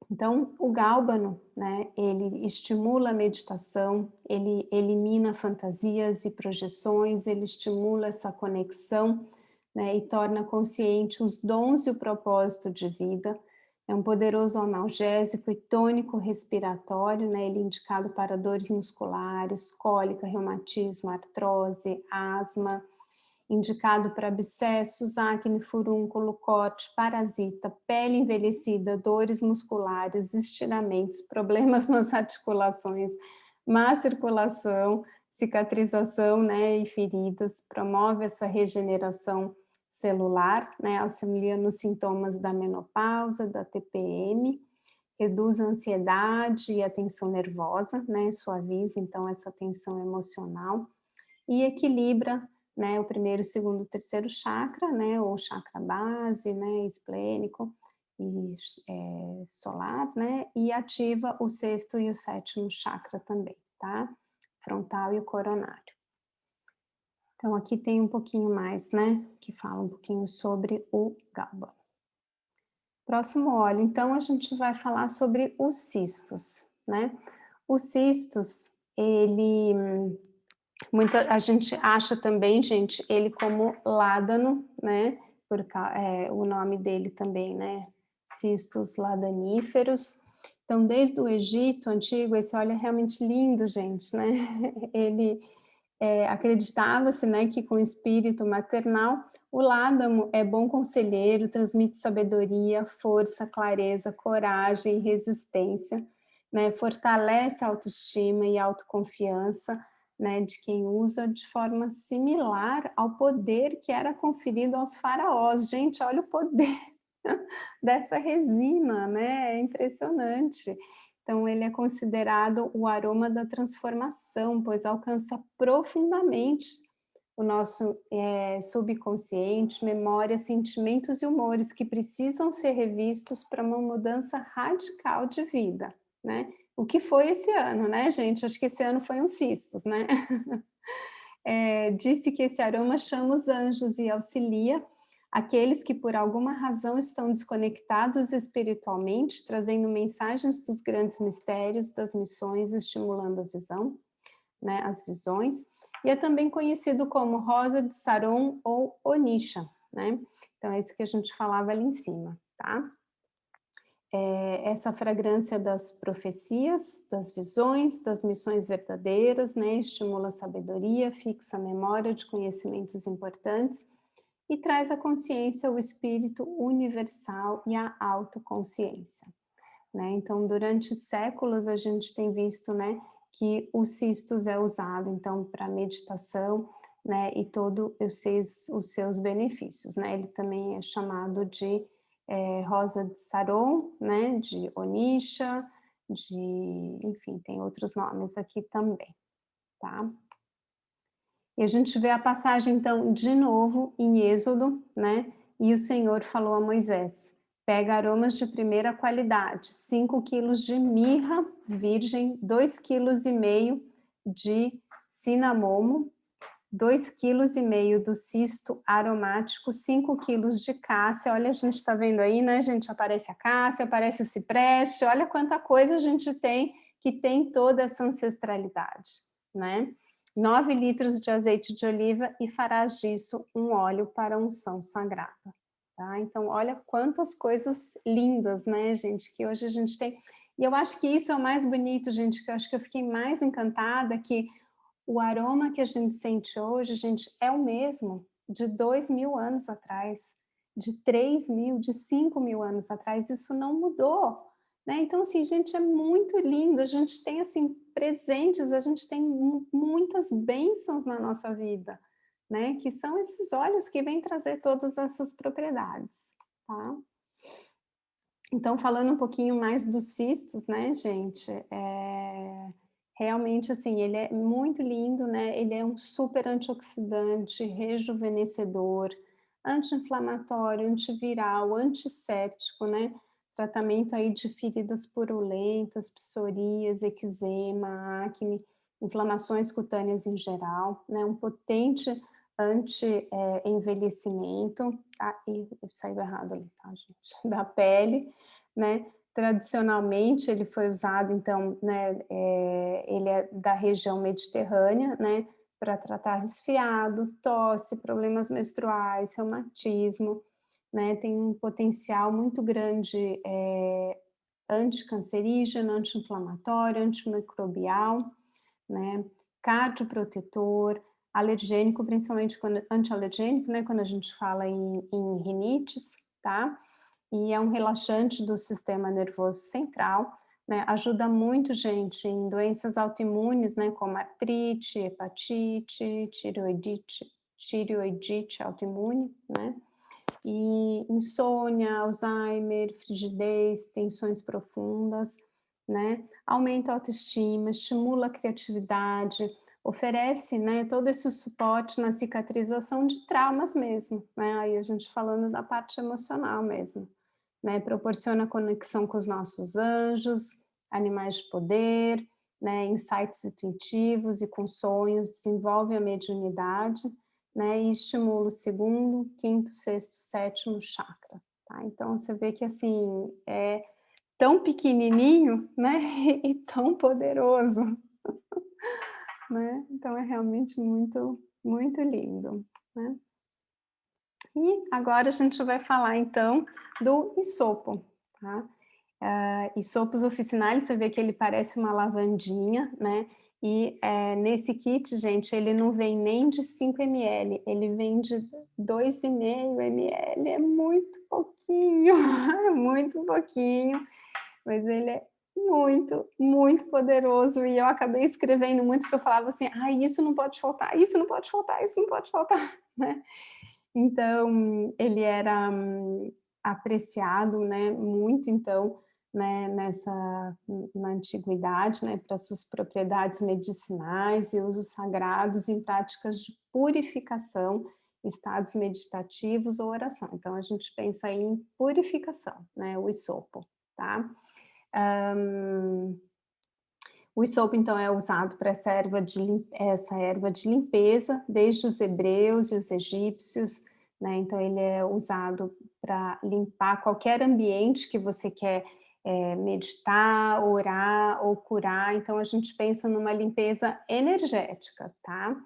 Então, o gálbano, né, ele estimula a meditação, ele elimina fantasias e projeções, ele estimula essa conexão, né, e torna consciente os dons e o propósito de vida. É um poderoso analgésico e tônico respiratório, né, ele é indicado para dores musculares, cólica, reumatismo, artrose, asma, indicado para abscessos, acne, furúnculo, corte, parasita, pele envelhecida, dores musculares, estiramentos, problemas nas articulações, má circulação, cicatrização, né, e feridas, promove essa regeneração celular, né, auxilia nos sintomas da menopausa, da TPM, reduz a ansiedade e a tensão nervosa, né, suaviza então essa tensão emocional e equilibra, né, o primeiro, segundo, terceiro chakra, né, ou chakra base, né, esplênico e solar, né, e ativa o sexto e o sétimo chakra também, tá? Frontal e o coronário. Então aqui tem um pouquinho mais, né, que fala um pouquinho sobre o gálbano. Próximo óleo, então a gente vai falar sobre os cistos, né? Os cistos, a gente acha também, gente, ele como ládano, né? O nome dele também, né? Cistos ladaníferos. Então, desde o Egito antigo, esse óleo é realmente lindo, gente, né? Ele acreditava-se, né, que com o espírito maternal, o ládano é bom conselheiro, transmite sabedoria, força, clareza, coragem, resistência, né? Fortalece a autoestima e autoconfiança, né, de quem usa de forma similar ao poder que era conferido aos faraós. Gente, olha o poder dessa resina, né? É impressionante. Então, ele é considerado o aroma da transformação, pois alcança profundamente o nosso subconsciente, memórias, sentimentos e humores que precisam ser revistos para uma mudança radical de vida, né? O que foi esse ano, né, gente? Acho que esse ano foi um cistos, né? Disse que esse aroma chama os anjos e auxilia aqueles que por alguma razão estão desconectados espiritualmente, trazendo mensagens dos grandes mistérios, das missões, estimulando a visão, né, as visões, e é também conhecido como rosa de Saron ou Onisha, né? Então é isso que a gente falava ali em cima, tá? Essa fragrância das profecias, das visões, das missões verdadeiras, né? Estimula a sabedoria, fixa a memória de conhecimentos importantes e traz à consciência o espírito universal e a autoconsciência, né? Então, durante séculos a gente tem visto, né, que o cistos é usado, então, para meditação, né, e todos os seus benefícios, né? Ele também é chamado de rosa de Saron, né, de Onisha, enfim, tem outros nomes aqui também, tá? E a gente vê a passagem, então, de novo em Êxodo, né? E o Senhor falou a Moisés: pega aromas de primeira qualidade, 5 quilos de mirra virgem, 2,5 quilos de cinamomo, 2,5 quilos do cisto aromático, 5 quilos de cássia. Olha, a gente está vendo aí, né, gente? Aparece a cássia, aparece o cipreste, olha quanta coisa a gente tem que tem toda essa ancestralidade, né? 9 litros de azeite de oliva e farás disso um óleo para unção sagrada. Tá? Então, olha quantas coisas lindas, né, gente, que hoje a gente tem. E eu acho que isso é o mais bonito, gente, que eu acho que eu fiquei mais encantada, que o aroma que a gente sente hoje, gente, é o mesmo de 2.000 anos atrás, de 3.000, de 5.000 anos atrás, isso não mudou, né? Então, assim, gente, é muito lindo, a gente tem, assim, presentes, a gente tem muitas bênçãos na nossa vida, né? Que são esses óleos que vêm trazer todas essas propriedades, tá? Então, falando um pouquinho mais dos cistos, né, gente, realmente, assim, ele é muito lindo, né, ele é um super antioxidante, rejuvenescedor, anti-inflamatório, antiviral, antisséptico, né, tratamento aí de feridas purulentas, psorias, eczema, acne, inflamações cutâneas em geral, né, um potente anti-envelhecimento, tá, e saiu errado ali, tá, gente, da pele, né, tradicionalmente ele foi usado, então, né, ele é da região mediterrânea, né, para tratar resfriado, tosse, problemas menstruais, reumatismo, né, tem um potencial muito grande anticancerígeno, anti-inflamatório, antimicrobial, né, cardioprotetor, alergênico, principalmente antialergênico, né, quando a gente fala em rinites, tá? E é um relaxante do sistema nervoso central, né, ajuda muito, gente, em doenças autoimunes, né, como artrite, hepatite, tireoidite autoimune, né, e insônia, Alzheimer, frigidez, tensões profundas, né, aumenta a autoestima, estimula a criatividade, oferece, né, todo esse suporte na cicatrização de traumas mesmo, né, aí a gente falando da parte emocional mesmo, né, proporciona conexão com os nossos anjos, animais de poder, né, insights intuitivos e com sonhos, desenvolve a mediunidade, né, e estimula o segundo, quinto, sexto, sétimo chakra, tá? Então você vê que assim, é tão pequenininho, né, e tão poderoso, né? Então é realmente muito, muito lindo, né? E agora a gente vai falar então do isopo, tá? Isopos officinalis, você vê que ele parece uma lavandinha, né? E nesse kit, gente, ele não vem nem de 5 ml, ele vem de 2,5 ml, é muito pouquinho, é muito pouquinho, mas ele é muito, muito poderoso, e eu acabei escrevendo muito, porque eu falava assim, isso não pode faltar, isso não pode faltar, isso não pode faltar, né? Então, ele era apreciado, né, muito, então, né, na antiguidade, né, para suas propriedades medicinais e usos sagrados em práticas de purificação, estados meditativos ou oração. Então, a gente pensa em purificação, né, o isopo, tá? O isopo, então, é usado para essa erva de limpeza, desde os hebreus e os egípcios, né? Então, ele é usado para limpar qualquer ambiente que você quer meditar, orar ou curar. Então, a gente pensa numa limpeza energética, tá?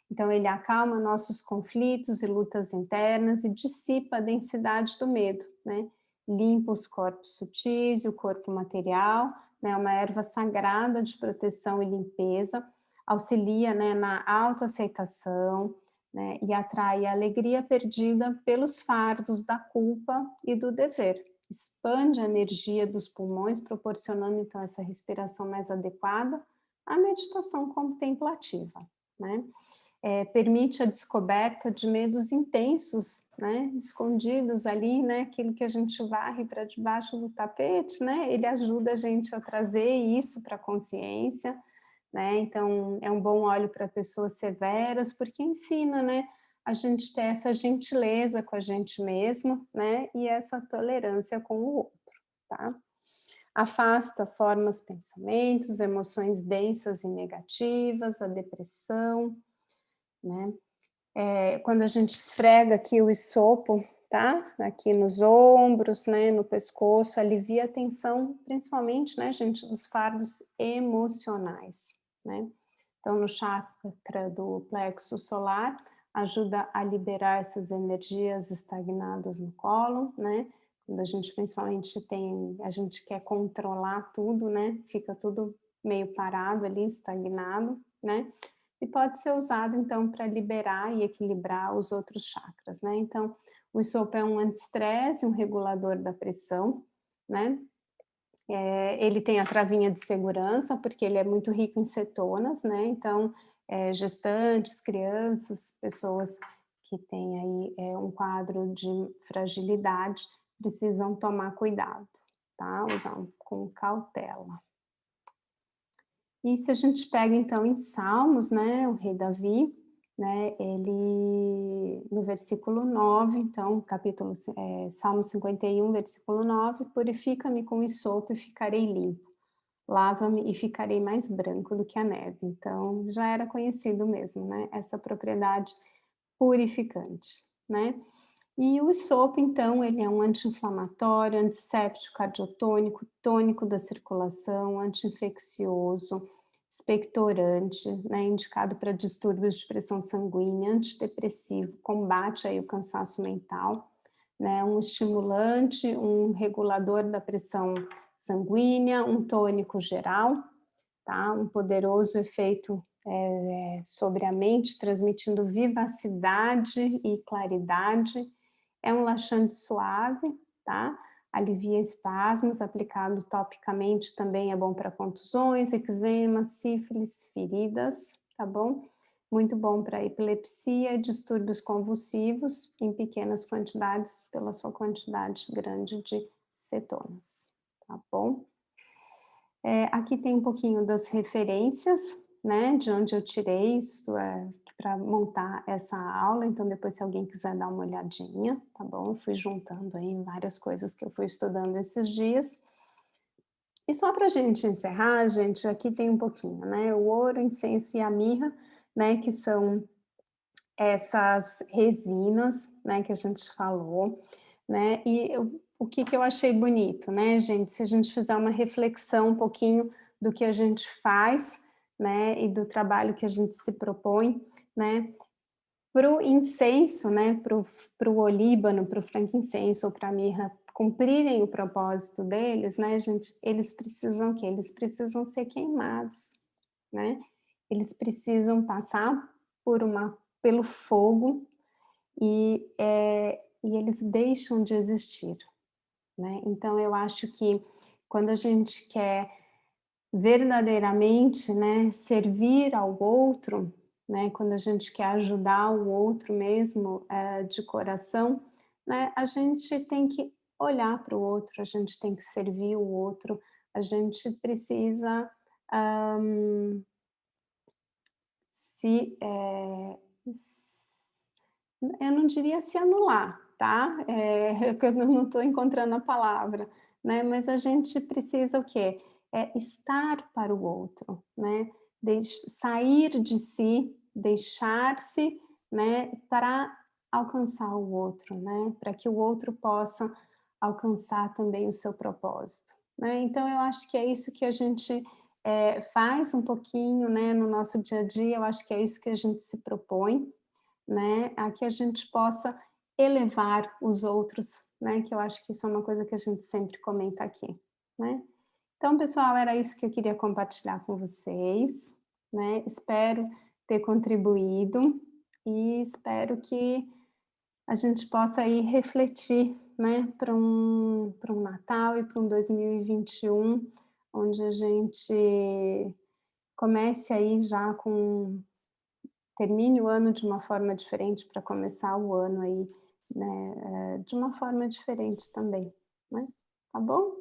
Então, ele acalma nossos conflitos e lutas internas e dissipa a densidade do medo, né? Limpa os corpos sutis e o corpo material, né, uma erva sagrada de proteção e limpeza, auxilia, né, na autoaceitação, né, e atrai a alegria perdida pelos fardos da culpa e do dever. Expande a energia dos pulmões, proporcionando então essa respiração mais adequada, a meditação contemplativa, né? Permite a descoberta de medos intensos, né, escondidos ali, né, aquilo que a gente varre para debaixo do tapete, né, ele ajuda a gente a trazer isso para a consciência, né, então é um bom óleo para pessoas severas, porque ensina, né, a gente ter essa gentileza com a gente mesmo, né, e essa tolerância com o outro, tá? Afasta formas, pensamentos, emoções densas e negativas, a depressão, né? Quando a gente esfrega aqui o isopo, tá? Aqui nos ombros, né, no pescoço, alivia a tensão, principalmente, né, gente, dos fardos emocionais, né? Então, no chakra do plexo solar, ajuda a liberar essas energias estagnadas no colo, né? Quando a gente principalmente a gente quer controlar tudo, né? Fica tudo meio parado ali, estagnado, né? E pode ser usado, então, para liberar e equilibrar os outros chakras, né? Então, o isopo é um antiestresse, um regulador da pressão, né? Ele tem a travinha de segurança, porque ele é muito rico em cetonas, né? Então, gestantes, crianças, pessoas que têm aí um quadro de fragilidade, precisam tomar cuidado, tá? Usar com cautela. E se a gente pega, então, em Salmos, né, o rei Davi, né, ele, no versículo 9, então, Salmo 51, versículo 9, purifica-me com isopo e ficarei limpo, lava-me e ficarei mais branco do que a neve. Então, já era conhecido mesmo, né, essa propriedade purificante, né. E o isopo, então, ele é um anti-inflamatório, antisséptico, cardiotônico, tônico da circulação, anti-infeccioso, expectorante, né, indicado para distúrbios de pressão sanguínea, antidepressivo, combate aí o cansaço mental, né, um estimulante, um regulador da pressão sanguínea, um tônico geral, tá, um poderoso efeito sobre a mente, transmitindo vivacidade e claridade. É um laxante suave, tá? Alivia espasmos, aplicado topicamente também é bom para contusões, eczema, sífilis, feridas, tá bom? Muito bom para epilepsia, distúrbios convulsivos em pequenas quantidades, pela sua quantidade grande de cetonas, tá bom? Aqui tem um pouquinho das referências, né, de onde eu tirei isso para montar essa aula, então depois se alguém quiser dar uma olhadinha, tá bom? Eu fui juntando aí várias coisas que eu fui estudando esses dias. E só para a gente encerrar, gente, aqui tem um pouquinho, né, o ouro, o incenso e a mirra, né, que são essas resinas, né, que a gente falou, né, e o que eu achei bonito, né, gente, se a gente fizer uma reflexão um pouquinho do que a gente faz, né, e do trabalho que a gente se propõe, né, para o incenso, né, para o olíbano, para o frankincenso ou para a mirra cumprirem o propósito deles, né, gente, eles precisam o quê? Eles precisam ser queimados, né, eles precisam passar pelo fogo e eles deixam de existir, né? Então eu acho que quando a gente quer verdadeiramente, né, servir ao outro, né, quando a gente quer ajudar o outro mesmo, de coração, né, a gente tem que olhar para o outro, a gente tem que servir o outro, a gente precisa, se, eu não diria se anular, tá? Eu não estou encontrando a palavra, né? Mas a gente precisa o quê? Estar para o outro, né? Sair de si, deixar-se, né? Para alcançar o outro, né? Para que o outro possa alcançar também o seu propósito, né? Então eu acho que é isso que a gente faz um pouquinho, né? No nosso dia a dia, eu acho que é isso que a gente se propõe, né, a que a gente possa elevar os outros, né, que eu acho que isso é uma coisa que a gente sempre comenta aqui, né. Então, pessoal, era isso que eu queria compartilhar com vocês, né, espero ter contribuído e espero que a gente possa aí refletir, né, para um Natal e para um 2021, onde a gente comece aí já termine o ano de uma forma diferente para começar o ano aí, né, de uma forma diferente também, né, tá bom?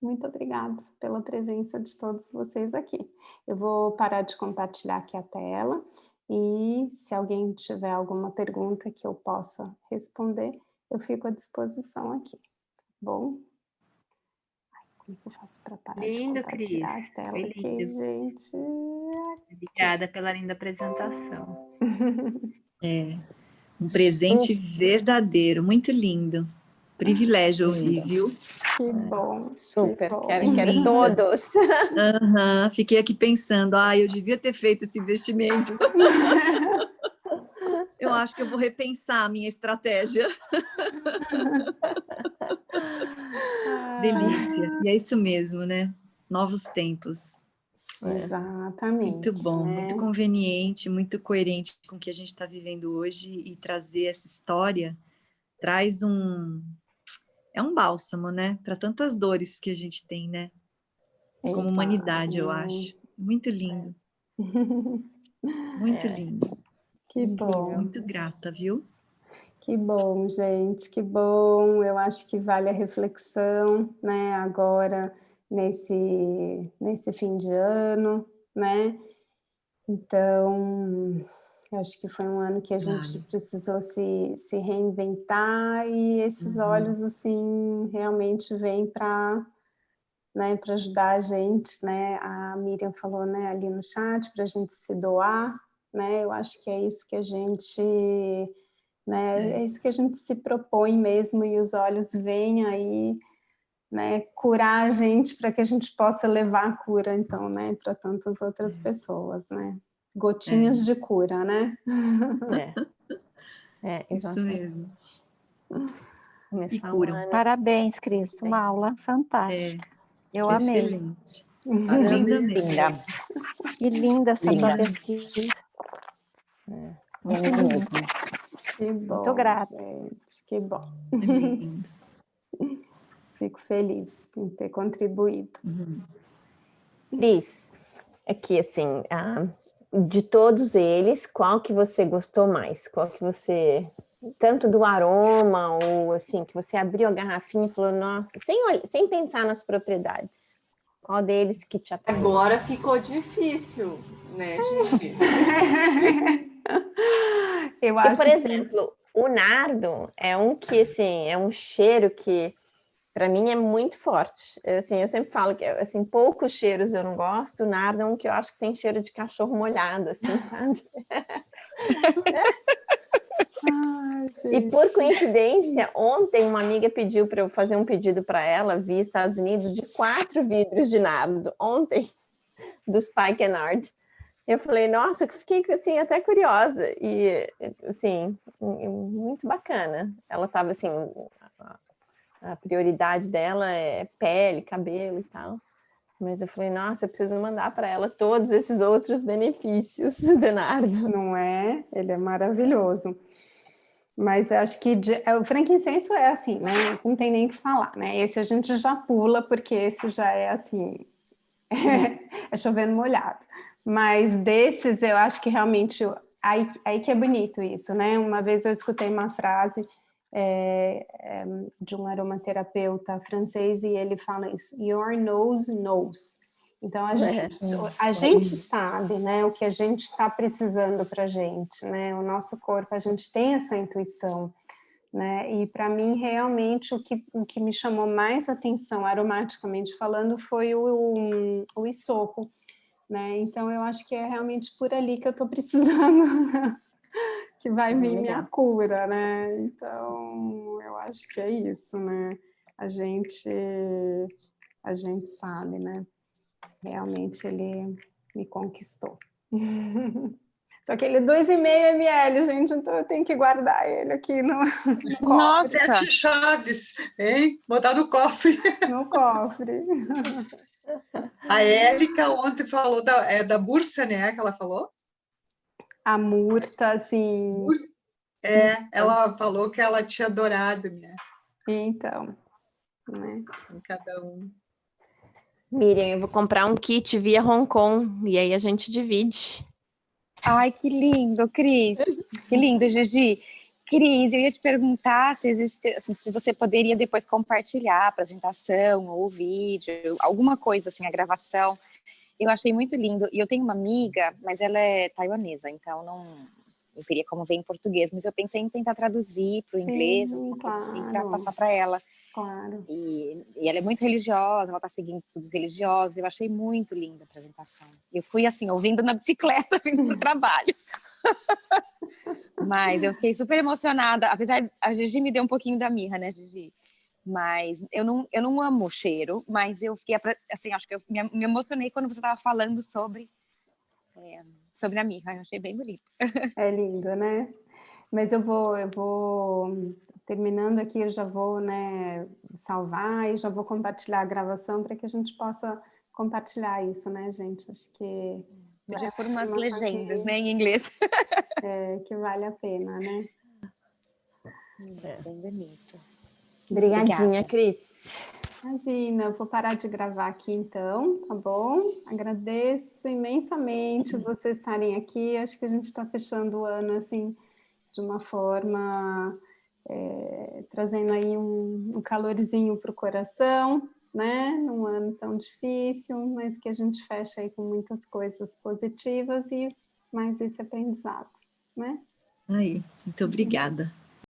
Muito obrigada pela presença de todos vocês aqui. Eu vou parar de compartilhar aqui a tela e se alguém tiver alguma pergunta que eu possa responder, eu fico à disposição aqui, tá bom? Ai, como que eu faço para parar de Lindo, Cris. compartilhar a tela Foi aqui, lindo. gente? Obrigada pela linda apresentação. Um presente Super. verdadeiro, muito lindo. Privilégio ouvir, viu? Que bom. Super, que bom. quero todos. Aham, fiquei aqui pensando, eu devia ter feito esse investimento. Eu acho que eu vou repensar a minha estratégia. Delícia. E é isso mesmo, né? Novos tempos. Exatamente. Muito bom, né? muito conveniente, muito coerente com o que a gente está vivendo hoje, e trazer essa história traz é um bálsamo, né? Para tantas dores que a gente tem, né? Como humanidade, eu acho. Muito lindo. Muito lindo. Que bom. Muito grata, viu? Que bom, gente, que bom. Eu acho que vale a reflexão, né, agora nesse fim de ano, né? Então, eu acho que foi um ano que a gente precisou se reinventar, e esses olhos, assim, realmente vêm para, né, para ajudar a gente, né? A Miriam falou, né, ali no chat, para a gente se doar, né? Eu acho que é isso que a gente, né, é isso que a gente se propõe mesmo, e os olhos vêm aí, né, curar a gente para que a gente possa levar a cura, então, né, para tantas outras pessoas, né? Gotinhas de cura, né? Isso mesmo. E curam. Parabéns, Cris. Uma aula fantástica. Eu amei. Excelente. Linda. E linda essa tua pesquisa. Muito lindo. Que bom, muito grata. gente, que bom. Lindo. Fico feliz em ter contribuído. Cris, aqui assim, de todos eles, qual que você gostou mais? Qual que você, tanto do aroma, ou assim, que você abriu a garrafinha e falou, nossa, sem pensar nas propriedades, qual deles que te atraiu? Agora ficou difícil, né, gente? Eu acho por exemplo, o nardo é um que, assim, é um cheiro que, para mim, é muito forte. Assim, eu sempre falo que, assim, poucos cheiros eu não gosto. O nardo é um que eu acho que tem cheiro de cachorro molhado, assim, sabe? E por coincidência, ontem uma amiga pediu para eu fazer um pedido para ela, via Estados Unidos, de 4 vidros de nardo, ontem, do Spike Nard. Eu falei, nossa, eu fiquei assim, até curiosa, e assim, muito bacana. Ela estava assim, a prioridade dela é pele, cabelo e tal. Mas eu falei, nossa, eu preciso mandar para ela todos esses outros benefícios do nardo. Não é? Ele é maravilhoso. Mas eu acho que o frankincenso é assim, né? Não tem nem o que falar, né? Esse a gente já pula, porque esse já é assim, é chovendo molhado. Mas desses, eu acho que realmente, aí que é bonito isso, né? Uma vez eu escutei uma frase de um aromaterapeuta francês, e ele fala isso, your nose knows. Então, a gente sabe, né, o que a gente está precisando para a gente, né? O nosso corpo, a gente tem essa intuição, né? E para mim, realmente, o que me chamou mais atenção, aromaticamente falando, foi o isopo, né? Então, eu acho que é realmente por ali que eu estou precisando, que vai vir minha cura, né? Então, eu acho que é isso, né? A gente sabe, né? Realmente ele me conquistou. Só que ele é 2,5 ml, gente, então eu tenho que guardar ele aqui no Nossa! 7 chaves, hein? Botar no cofre. No cofre. A Élica ontem falou da Bursa, né? Que ela falou? A Murta, assim... Ela falou que ela tinha adorado, né? Então, né? Cada um. Miriam, eu vou comprar um kit via Hong Kong, e aí a gente divide. Ai, que lindo, Cris. Que lindo, Gigi. Cris, eu ia te perguntar se existe, assim, se você poderia depois compartilhar a apresentação ou o vídeo, alguma coisa assim, a gravação. Eu achei muito lindo. E eu tenho uma amiga, mas ela é taiwanesa, então não teria como ver em português, mas eu pensei em tentar traduzir para o inglês, alguma coisa assim, para passar para ela. Claro. E ela é muito religiosa, ela está seguindo estudos religiosos, eu achei muito linda a apresentação. Eu fui assim, ouvindo na bicicleta, vindo para o trabalho. Mas eu fiquei super emocionada, apesar de a Gigi me deu um pouquinho da mirra, né, Gigi? Mas eu não amo o cheiro, mas eu fiquei, assim, acho que eu me emocionei quando você estava falando sobre a mirra, eu achei bem bonito. É lindo, né? Mas eu vou terminando aqui, eu já vou, né, salvar e já vou compartilhar a gravação para que a gente possa compartilhar isso, né, gente? Acho que Podia pôr umas informação legendas, né, em inglês. que vale a pena, né? Bem bonito. Obrigadinha, Obrigada. Cris. Imagina, eu vou parar de gravar aqui então, tá bom? Agradeço imensamente vocês estarem aqui. Acho que a gente está fechando o ano assim de uma forma trazendo aí um calorzinho para o coração, né? Num ano tão difícil, mas que a gente fecha aí com muitas coisas positivas e mais esse aprendizado, né? Aí, muito obrigada.